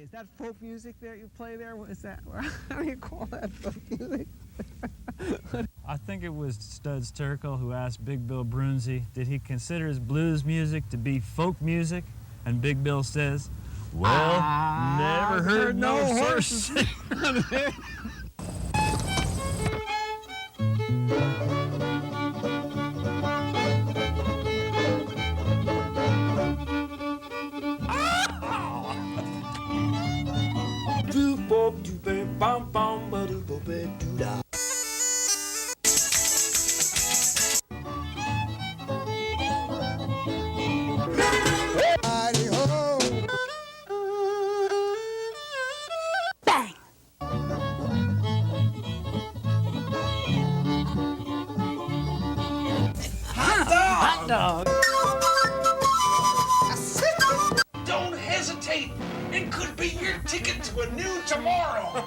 Is that folk music that you play there? What is that? How do you call that folk music? I think it was Studs Terkel who asked Big Bill Brunzi, did he consider his blues music to be folk music? And Big Bill says, well, never heard no horses. Dog. Don't hesitate. It could be your ticket to a new tomorrow.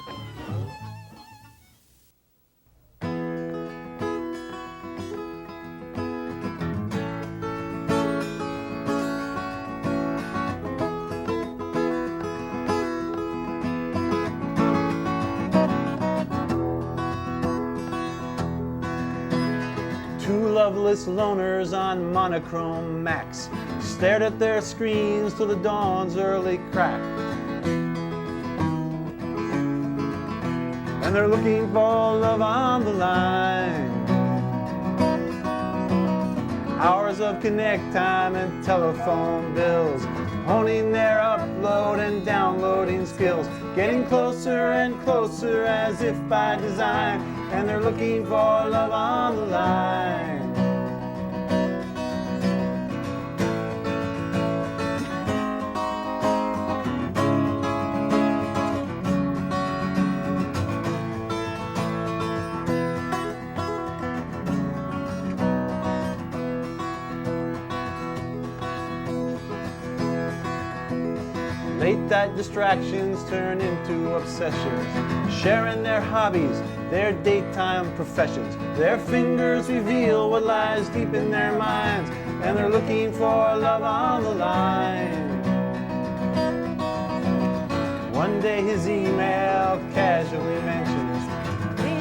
Two loveless loners on monochrome Macs stared at their screens till the dawn's early crack. And they're looking for love on the line. Hours of connect time and telephone bills, honing their upload and downloading skills, getting closer and closer as if by design. And they're looking for love on the line. Late night distractions turn into obsessions, sharing their hobbies, their daytime professions. Their fingers reveal what lies deep in their minds, and they're looking for love on the line. One day his email casually mentions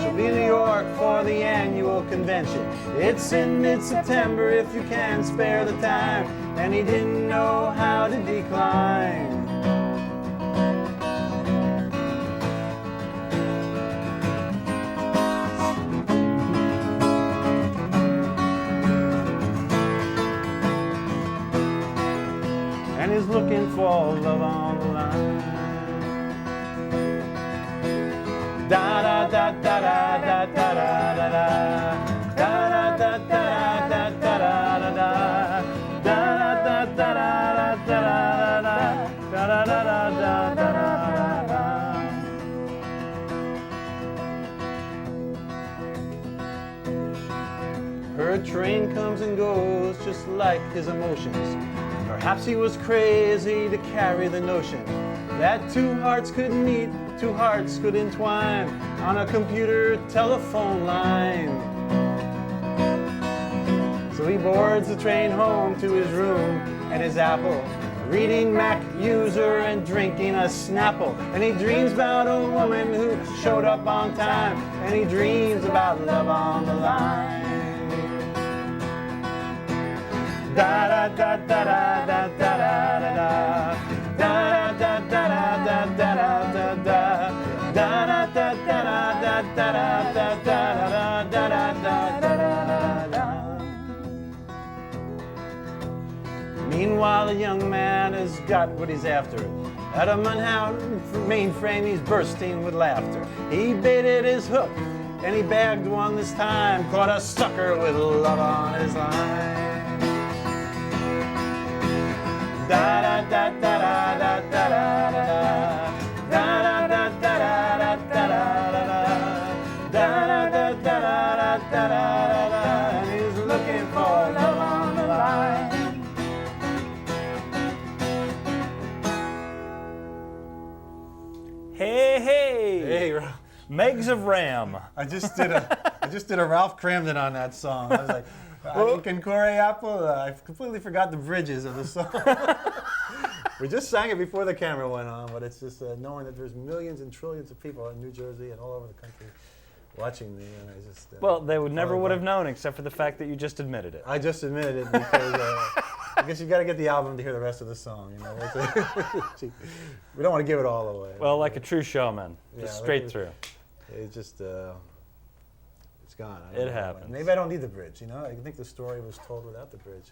she'll be in New York for the annual convention. It's in mid-September if you can spare the time, and he didn't know how to decline. And he's looking for love on the line. Da da da da da da da da da da da da da da da da da da da. Her train comes and goes just like his emotions. Perhaps he was crazy to carry the notion that two hearts could meet, two hearts could entwine on a computer telephone line. So he boards the train home to his room and his Apple, reading Mac user and drinking a Snapple. And he dreams about a woman who showed up on time, and he dreams about love on the line. Da da da da da da da da da da da da da da da da da. Meanwhile, the young man has got what he's after. At a Manhattan mainframe, he's bursting with laughter. He baited his hook, and he bagged one this time. Caught a sucker with love on his line. Da da da da da da da da da da da da da da da da. And he's looking for love on the line. Hey, hey! Hey, Megs of Ram. I just did a Ralph Cramden on that song. I was like, Incan Corey Apple. I completely forgot the bridges of the song. We just sang it before the camera went on, but it's just knowing that there's millions and trillions of people in New Jersey and all over the country watching me, and I just... Well, they never would have known except for the fact that you just admitted it. I just admitted it because I guess you got to get the album to hear the rest of the song. You know, we don't want to give it all away. Well, like a true showman, Yeah, just straight like through. It's just it's gone. I It don't know. happens. Maybe I don't need the bridge. You know, I think the story was told without the bridge.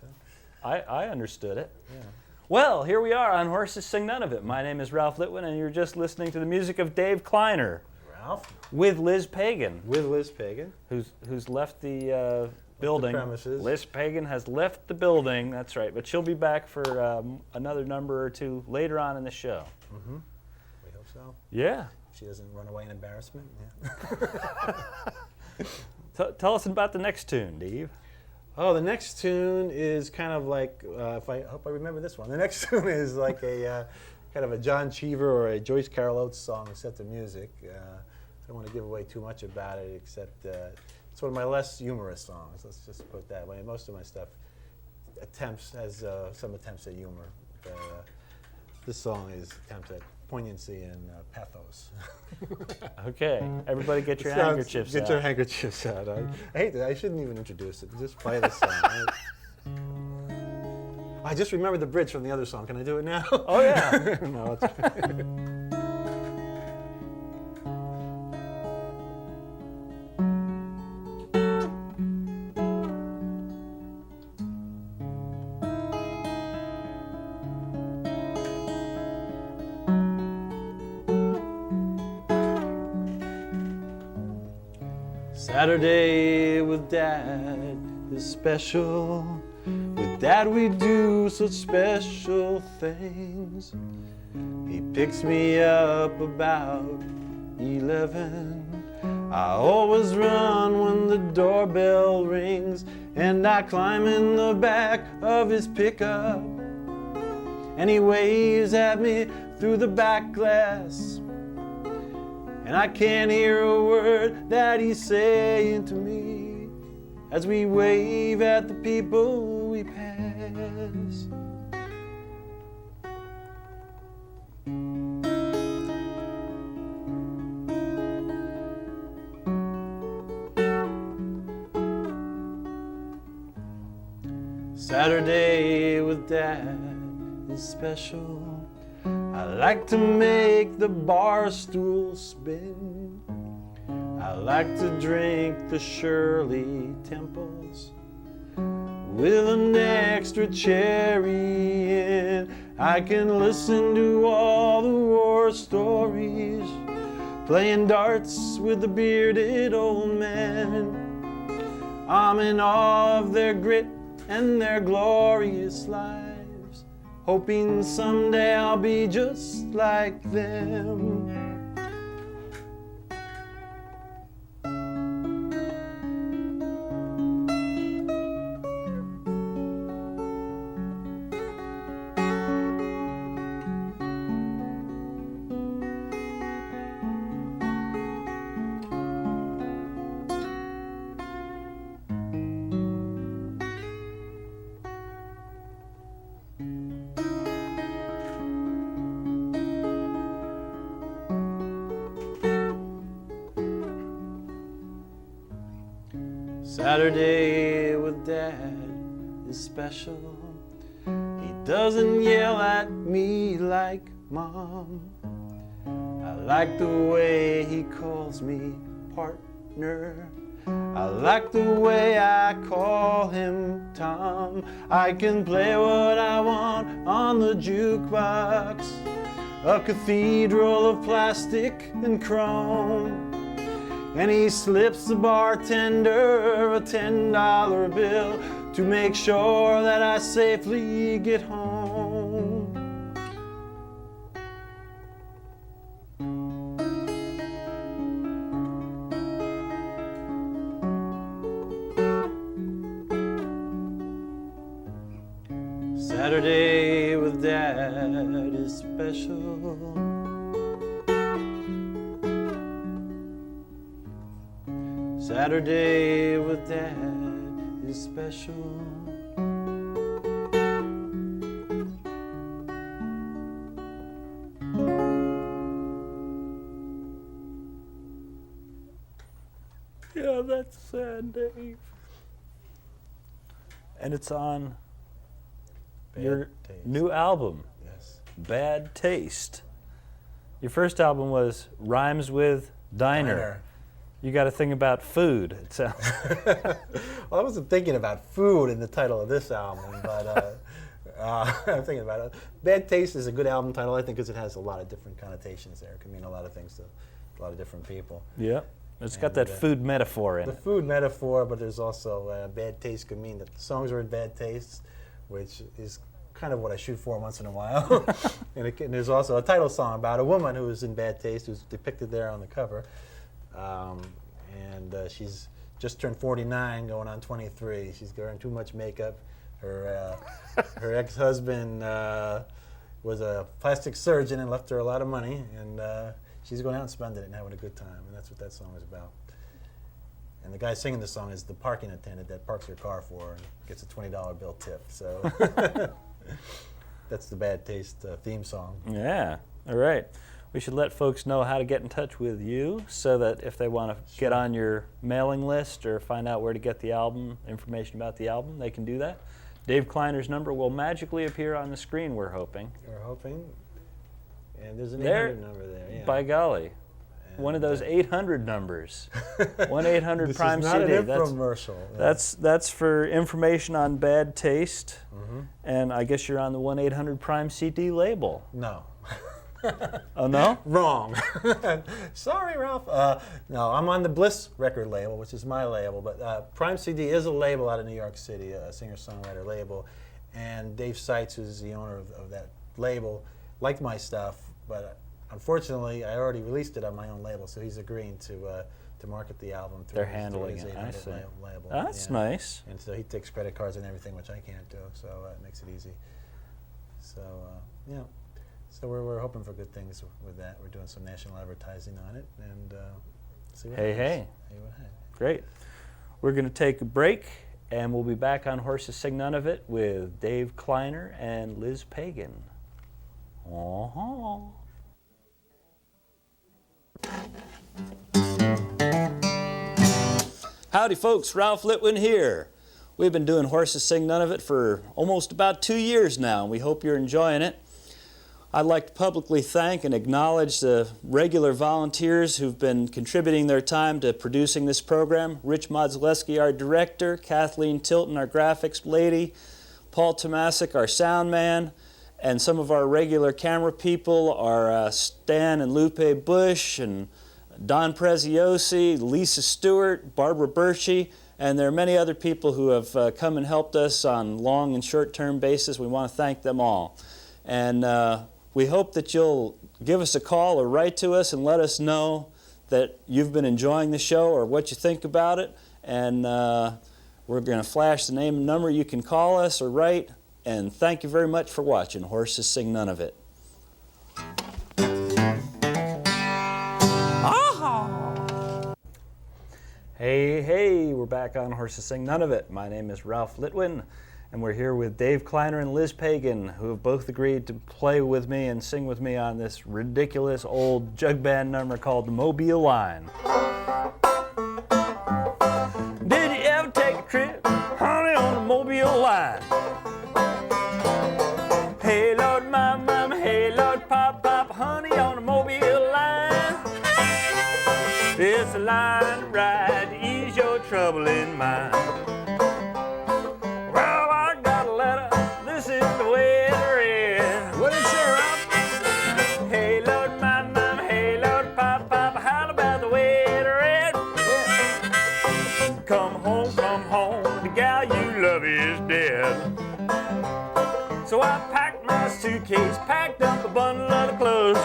Huh? I understood it. Yeah. Well, here we are on Horses Sing None of It. My name is Ralph Litwin, and you're just listening to the music of Dave Kleiner Ralph with Liz Pagan, with Liz Pagan. who's left the building. premises. Liz Pagan has left the building. That's right, but she'll be back for another number or two later on in the show. Mm-hmm. We hope so. Yeah. She doesn't run away in embarrassment. Yeah. Tell us about the next tune, Dave. Oh, the next tune is kind of like, I hope I remember this one. The next tune is like a kind of a John Cheever or a Joyce Carol Oates song set to music. I don't want to give away too much about it, except it's one of my less humorous songs. Let's just put it that way. Most of my stuff has some attempts at humor. But, this song is attempts at poignancy and pathos. Okay, everybody get your handkerchiefs out. Get your handkerchiefs out. I hate that. I shouldn't even introduce it. Just play the song. I just remembered the bridge from the other song. Can I do it now? Oh, yeah. No, it's Saturday with Dad is special. With Dad we do such special things. He picks me up about 11. I always run when the doorbell rings, and I climb in the back of his pickup, and he waves at me through the back glass. And I can't hear a word that he's saying to me as we wave at the people we pass. Saturday with Dad is special. I like to make the bar stool spin. I like to drink the Shirley Temples with an extra cherry in. I can listen to all the war stories, playing darts with the bearded old men. I'm in awe of their grit and their glorious lives, hoping someday I'll be just like them. Saturday with Dad is special. He doesn't yell at me like Mom. I like the way he calls me partner. I like the way I call him Tom. I can play what I want on the jukebox, a cathedral of plastic and chrome. And he slips the bartender a $10 bill to make sure that I safely get home. Saturday with Dad is special. Saturday with Dad is special. Yeah, that's sad, Dave. And it's on your Taste. new album, Yes. Bad Taste. Your first album was Rhymes with Diner. You got to think about food, it sounds. Well, I wasn't thinking about food in the title of this album, but I'm thinking about it. Bad Taste is a good album title, I think, because it has a lot of different connotations there. It can mean a lot of things to a lot of different people. Yeah, it's got that food metaphor in The it. food metaphor, but there's also bad taste could mean that the songs are in bad taste, which is kind of what I shoot for once in a while. And there's also a title song about a woman who is in bad taste, who's depicted there on the cover. She's just turned 49, going on 23. She's wearing too much makeup. Her ex-husband was a plastic surgeon and left her a lot of money, and she's going out and spending it and having a good time, and that's what that song is about. And the guy singing the song is the parking attendant that parks your car for her and gets a $20 bill tip. So that's the Bad Taste theme song. Yeah, all right. We should let folks know how to get in touch with you so that if they want to get on your mailing list or find out where to get the album, information about the album, they can do that. Dave Kleiner's number will magically appear on the screen, we're hoping. We're hoping. And there's an There, 800 number there. Yeah. By golly. One of those 800 numbers. 1-800 Prime This is not CD. an infomercial. That's for information on Bad Taste. And I guess you're on the 1-800 Prime CD label. No. Oh, no? Wrong. Sorry, Ralph. No, I'm on the Bliss record label, which is my label. But Prime CD is a label out of New York City, a singer-songwriter label. And Dave Seitz, who's the owner of that label, liked my stuff. But unfortunately, I already released it on my own label, so he's agreeing to market the album through They're his handling his it. I 800 see. label. That's Yeah. nice. And so he takes credit cards and everything, which I can't do, so it makes it easy. So, yeah. So we're hoping for good things with that. We're doing some national advertising on it, and see what happens. Hey. See what happens. Great. We're going to take a break, and we'll be back on Horses Sing None of It with Dave Kleiner and Liz Pagan. Uh-huh. Howdy folks, Ralph Litwin here. We've been doing Horses Sing None of It for almost about 2 years now, and we hope you're enjoying it. I'd like to publicly thank and acknowledge the regular volunteers who've been contributing their time to producing this program. Rich Modzaleski, our director, Kathleen Tilton, our graphics lady, Paul Tomasic, our sound man, and some of our regular camera people are Stan and Lupe Bush, and Don Preziosi, Lisa Stewart, Barbara Birchie, and there are many other people who have come and helped us on long and short-term basis. We want to thank them all. And we hope that you'll give us a call or write to us and let us know that you've been enjoying the show or what you think about it. And we're going to flash the name and number. You can call us or write. And thank you very much for watching Horses Sing None of It. Hey, we're back on Horses Sing None of It. My name is Ralph Litwin, and we're here with Dave Kleiner and Liz Pagan, who have both agreed to play with me and sing with me on this ridiculous old jug band number called the Mobile Line. Did you ever take a trip, honey, on the Mobile Line? Hey, Lord, my mama, hey, Lord, pop, pop, honey, on the Mobile Line. It's a line ride to ease your troubling mind. Well, I got a letter, this is the way it read. What did it say, Ralph? Hey, Lord, my mama, hey, Lord, pop, pop, how about the way it read? Yeah. Come home, the gal you love is dead. So I packed my suitcase, packed up a bundle of the clothes.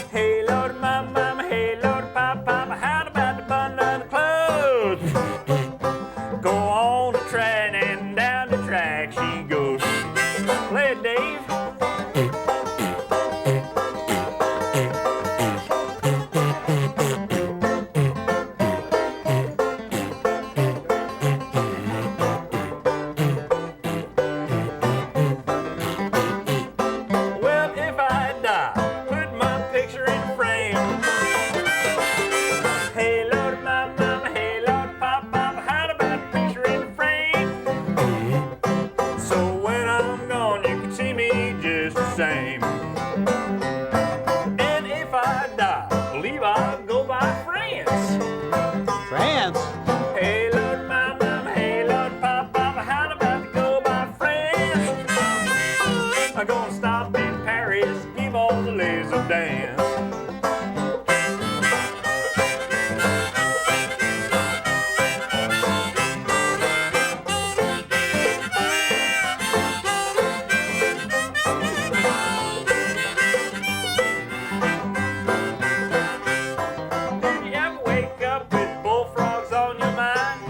Hey, Lord, my mama, hey, Lord, pop, pop, how about the bundle of the clothes? Go on the train and down the track she goes. Play it, Dave. Well, if I die same. And if I die, believe I'll go by France. France? Hey, Lord, my mama, hey, Lord, papa, how about to go by France? I'm gonna stop in Paris, give all the ladies a dance.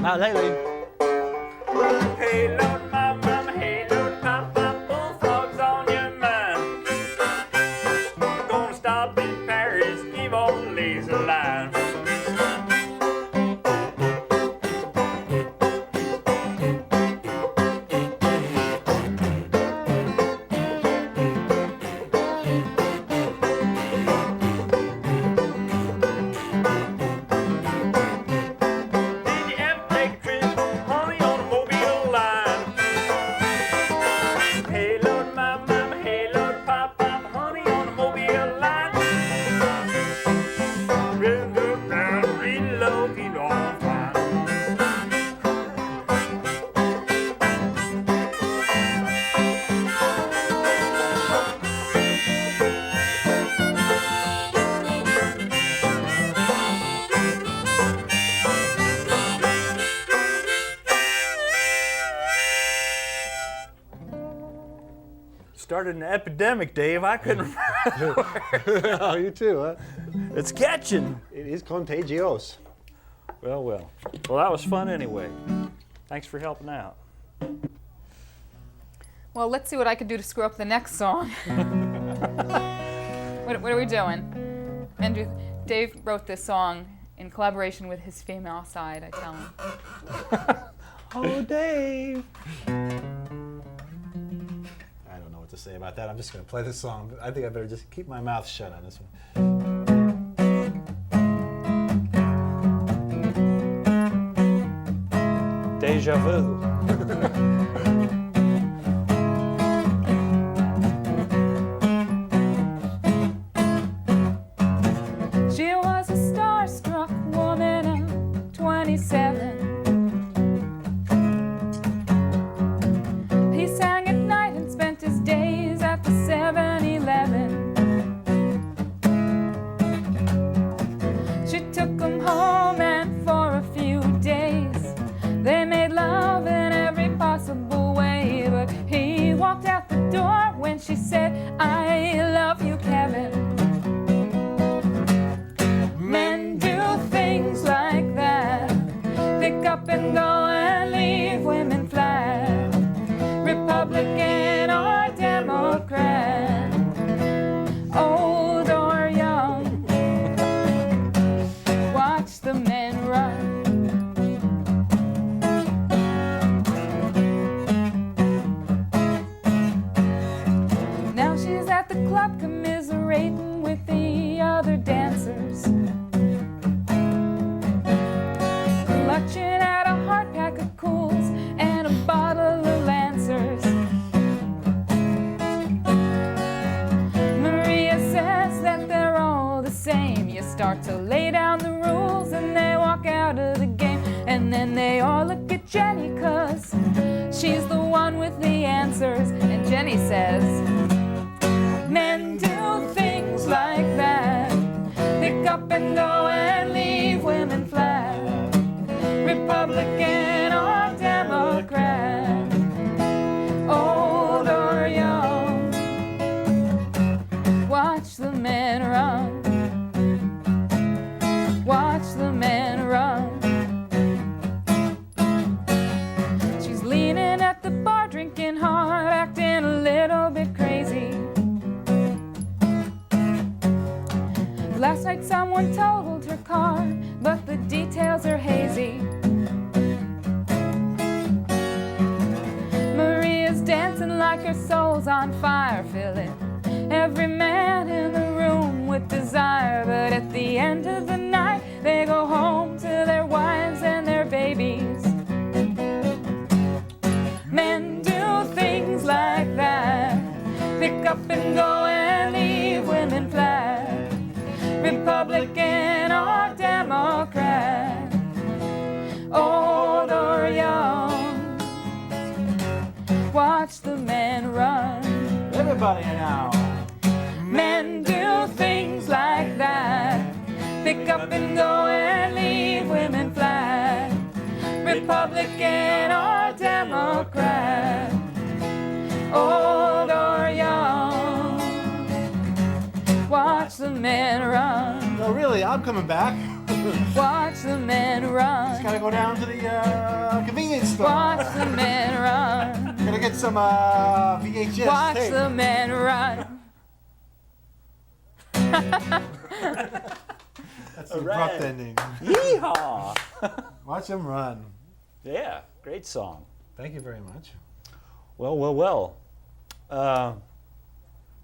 Not lately. Hey, Lord, my mama, hey, Lord, papa, bullfrogs on your mind. Gonna stop in Paris, give all the ladies a line. Started an epidemic, Dave. I couldn't remember. Oh, you too, huh? It's catching. It is contagious. Well, well. Well, that was fun anyway. Thanks for helping out. Well, let's see what I could do to screw up the next song. What are we doing? Andrew, Dave wrote this song in collaboration with his female side, I tell him. Oh, Dave. I don't know what to say about that. I'm just going to play this song. I think I better just keep my mouth shut on this one. Deja vu. She was a starstruck woman of 27. He sang at night and spent his days at the 7-Eleven. She took him home and for a few days they made love in every possible way. But he walked out the door when she said, "I love you, Kevin." Men do things like that, pick up and go and leave women flat, Republican or Democrat, old or young. Watch the men run. Now she's at the club commiserating with the other dancers, clutching at a hard pack of Cools and a bottle of Lancers. Maria says that they're all the same. You start to lay down the rules and they walk out of the game. And then they all look at Jenny 'cause she's the one with the answers. And Jenny says, men do things like that, pick up and go and leave women flat, Republican or Democrat, old or young. Watch the men run. Watch the men run. She's leaning at the bar, drinking hard, acting a little bit crazy. Last night someone totaled her car, but the details are hazy. Maria's dancing like her soul's on fire, filling every man in the room with desire. But at the end of the night, they go home to their wives and their babies. Men do things like that, pick Pick up and go and leave women flat. Republican or Democrat, old or young, watch the men run. Everybody now. Men do things like that. Pick up and go and leave women flat. Republican or Democrat, old or young, watch the men run. No, really, I'm coming back. Watch the men Just run. gotta go down to the convenience store. Watch the men run. Gonna get some VHS Watch tape. the men run. That's an abrupt ending. Yeehaw! Watch them run. Yeah, great song. Thank you very much. Well.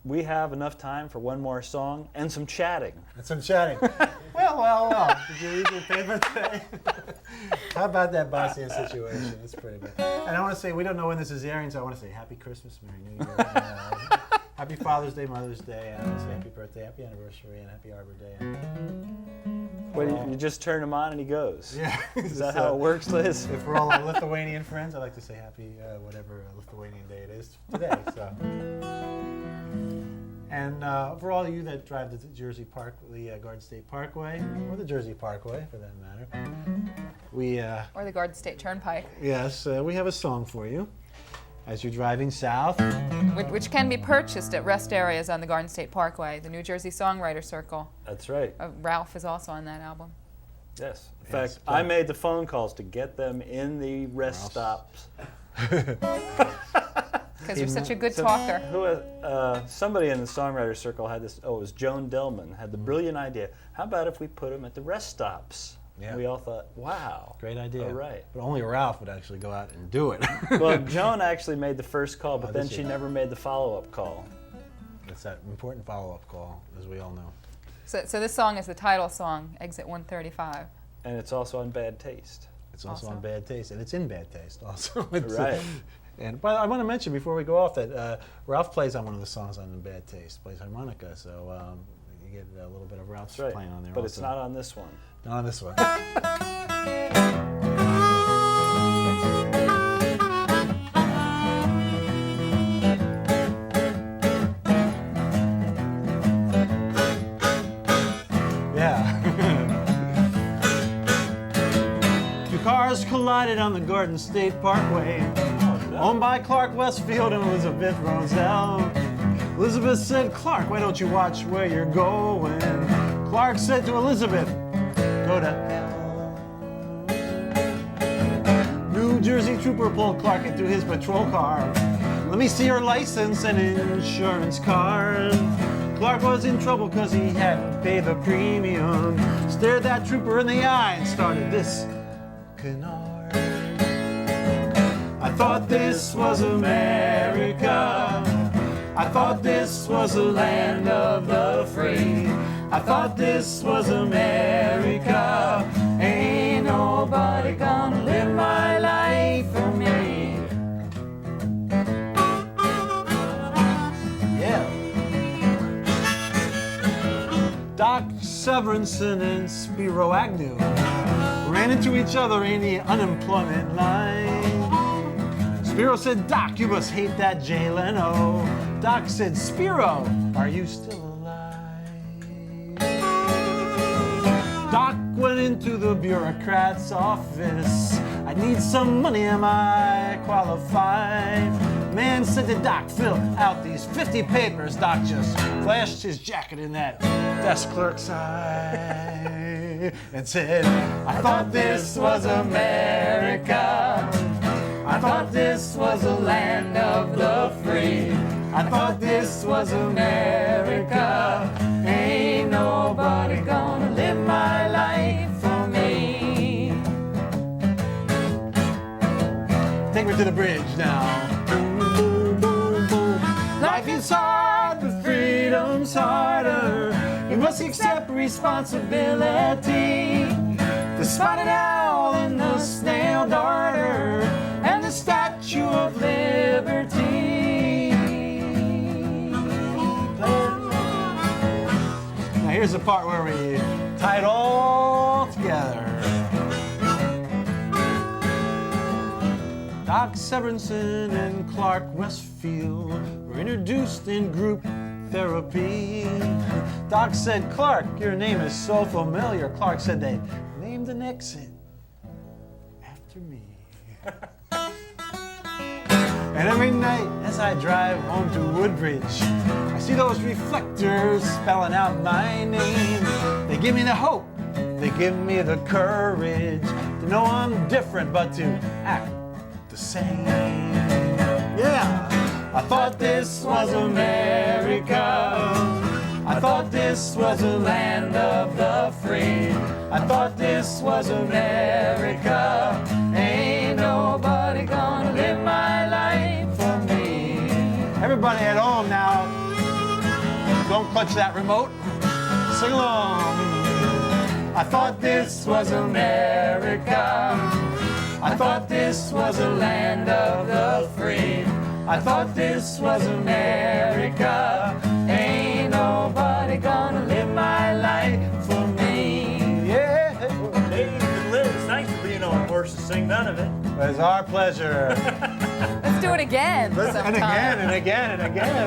We have enough time for one more song and some chatting. And some chatting. well. Did you read your paper today? How about that Bosnian situation? It's pretty bad. And I want to say, we don't know when this is airing, so I want to say Happy Christmas, Merry New Year. Happy Father's Day, Mother's Day, and I want to say Happy Birthday, Happy Anniversary, and Happy Arbor Day. Well, you just turn him on and he goes. Yeah. Is that how it works, Liz? If we're all our Lithuanian friends, I'd like to say happy whatever Lithuanian day it is today. So. And for all of you that drive the Jersey Park, the Garden State Parkway, or the Jersey Parkway for that matter, we Or the Garden State Turnpike, we have a song for you as you're driving south. which can be purchased at rest areas on the Garden State Parkway, the New Jersey Songwriter Circle. That's right. Ralph is also on that album. Yes. In Yes, fact, I made the phone calls to get them in the rest stops. Because you're such a good talker. Somebody in the songwriter circle had this. Oh, it was Joan Dillman had the brilliant idea. How about if we put them at the rest stops? Yeah. And we all thought, wow, Great idea. All right. But only Ralph would actually go out and do it. Well, Joan actually made the first call, but Oh, then did she? she never made the follow-up call. It's that important follow-up call, as we all know. So this song is the title song, Exit 135. And it's also on Bad Taste. It's also Also. on Bad Taste, and it's in Bad Taste also. Right. But I want to mention before we go off that Ralph plays on one of the songs on Bad Taste, plays harmonica, so you get a little bit of Ralph's That's right. playing on there. But also. it's not on this one. Not on this one. Yeah. Two cars collided on the Garden State Parkway, owned by Clark Westfield and Elizabeth Roselle. Elizabeth said, "Clark, why don't you watch where you're going?" Clark said to Elizabeth, "Go to hell." New Jersey trooper pulled Clark into his patrol car. "Let me see your license and insurance card." Clark was in trouble because he hadn't paid the premium. Stared that trooper in the eye and started this canard. "I thought this was America. I thought this was the land of the free. I thought this was America. Ain't nobody gonna live my life for me." Yeah. Doc Severinsen and Spiro Agnew ran into each other in the unemployment line. Spiro said, "Doc, you must hate that Jay Leno." Doc said, "Spiro, are you still alive?" Doc went into the bureaucrat's office. "I need some money, am I qualified?" Man said to Doc, "Fill out these 50 papers." Doc just flashed his jacket in that desk clerk's eye and said, "I thought this was America. I thought this was the land of the free. I thought this was America. Ain't nobody gonna live my life for me." Take me to the bridge now. Boom, boom, boom, boom. Life is hard, but freedom's harder. You must accept responsibility. Despite it all in the snail darter and the Statue of Liberty. here's the part where we tie it all together. Doc Severinsen and Clark Westfield were introduced in group therapy. Doc said, Clark, your name is so familiar. Clark said they named an exit after me. And every night as I drive home to Woodbridge, I see those reflectors spelling out my name. They give me the hope, they give me the courage to know I'm different but to act the same. Yeah, I thought this was America. I thought this was a land of the free. I thought this was America. Ain't nobody gonna live my life for me. Everybody at home now, don't clutch that remote. Sing along. I thought this was America. I thought this was a land of the free. I thought this was America. Ain't nobody gonna live my life for me. Yeah. Dave and Liz, thanks for being on Horses Sing None of It. It's our pleasure. Let's do it again. And again and again and again.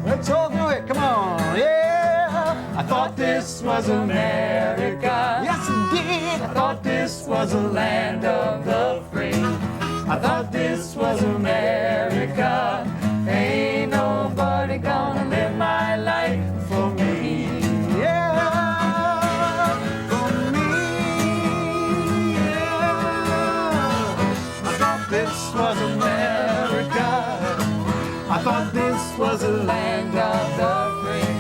Let's all do it. Come on. Yeah. I thought this was America. Yes, indeed. I thought this was a land of the free. I thought this was America. Ain't nobody gonna live my life for me. Yeah, for me. Yeah. I thought this was America. I thought this was a land of the free.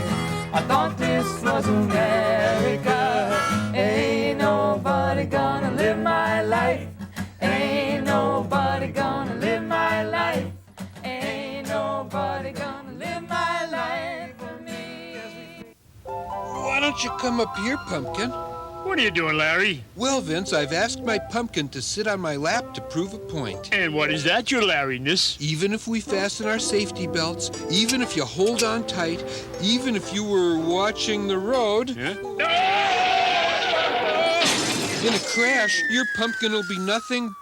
I thought this was America. Ain't nobody gonna live my life. Ain't nobody gonna live my life. Ain't nobody gonna live my life for me. Why don't you come up here, Pumpkin? What are you doing, Larry? Well, Vince, I've asked my pumpkin to sit on my lap to prove a point. And what is that, your Larryness? Even if we fasten our safety belts, even if you hold on tight, even if you were watching the road, in a crash, your pumpkin will be nothing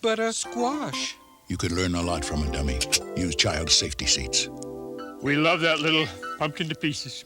but a squash. You could learn a lot from a dummy. Use child safety seats. We love that little pumpkin to pieces.